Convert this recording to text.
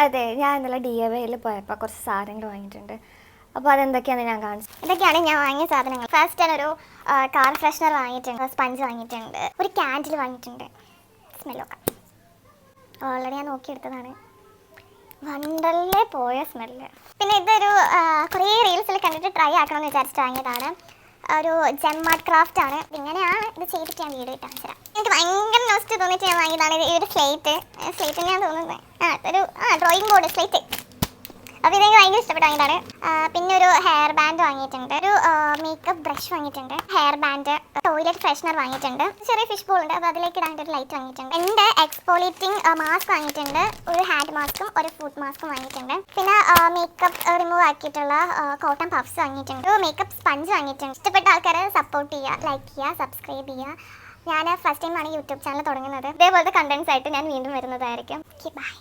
അതെ, ഞാൻ ഇന്നലെ DIYയിൽ പോയപ്പോൾ കുറച്ച് സാധനങ്ങൾ വാങ്ങിയിട്ടുണ്ട്. അപ്പോൾ അതെന്തൊക്കെയാണെന്ന് ഞാൻ കാണിച്ചു. ഇതൊക്കെയാണ് ഞാൻ വാങ്ങിയ സാധനങ്ങൾ. ഫസ്റ്റ് ഞാനൊരു കാർ ഫ്രഷ്നർ വാങ്ങിയിട്ടുണ്ട്, സ്പഞ്ച് വാങ്ങിയിട്ടുണ്ട്, ഒരു ക്യാൻഡിൽ വാങ്ങിയിട്ടുണ്ട്. സ്മെല്ലൊക്കെ ഓൾറെഡി ഞാൻ നോക്കിയെടുത്തതാണ്. വണ്ടറിലെ പോയ സ്മെല്ല്. പിന്നെ ഇതൊരു കുറേ റീൽസിൽ കണ്ടിട്ട് ട്രൈ ആക്കണമെന്ന് വിചാരിച്ചിട്ട് വാങ്ങിയതാണ്. ഒരു ജെമ്മാർട്ട് ക്രാഫ്റ്റ് ആണ്. ഇങ്ങനെയാണ് ഇത് ചെയ്തിട്ട് ഞാൻ വീഡിയോ ഇട്ട് കാണിച്ചു തരാം. എനിക്ക് ഭയങ്കര നോസ്റ്റ് തോന്നിയിട്ട് ഞാൻ വാങ്ങിയതാണ് ഈ ഒരു സ്ലേറ്റ് ഞാൻ തോന്നുന്നത്. ഒരു ഡ്രോയിങ് ബോർഡ് സ്ലേറ്റ്. അപ്പോൾ ഇതെനിക്ക് ഭയങ്കര ഇഷ്ടപ്പെട്ട് വാങ്ങിയതാണ്. പിന്നെ ഒരു ഹെയർ ബാൻഡ് വാങ്ങിയിട്ടുണ്ട്, ഒരു മേക്കപ്പ് ബ്രഷ് വാങ്ങിയിട്ടുണ്ട്, ഹെയർ ബാൻഡ്, ടോയ്ലറ്റ് ഫ്രഷ്നർ വാങ്ങിയിട്ടുണ്ട്, ചെറിയ ഫിഷ് ബോൾ ഉണ്ട്, അപ്പോൾ അതിലേക്ക് ഇടാൻ ഒരു ലൈറ്റ് വാങ്ങിയിട്ടുണ്ട്. എൻ്റെ എക്സ്പോളിറ്റിംഗ് മാസ്ക് വാങ്ങിയിട്ടുണ്ട്, ഒരു ഹാൻഡ് മാസ്കും ഒരു ഫുഡ് മാസ്കും വാങ്ങിയിട്ടുണ്ട്. പിന്നെ മേക്കപ്പ് റിമൂവ് ആക്കിയിട്ടുള്ള കോട്ടൺ പഫ്സ് വാങ്ങിയിട്ടുണ്ട്, ഒരു മേക്കപ്പ് സ്പഞ്ച് വാങ്ങിയിട്ടുണ്ട്. ഇഷ്ടപ്പെട്ട ആൾക്കാരെ സപ്പോർട്ട് ചെയ്യുക, ലൈക്ക് ചെയ്യുക, സബ്സ്ക്രൈബ് ചെയ്യുക. ഞാൻ ഫസ്റ്റ് ടൈമാണ് യൂട്യൂബ് ചാനൽ തുടങ്ങുന്നത്. ഇതേപോലത്തെ കണ്ടൻസ് ആയിട്ട് ഞാൻ വീണ്ടും വരുന്നതായിരിക്കും. ബൈ.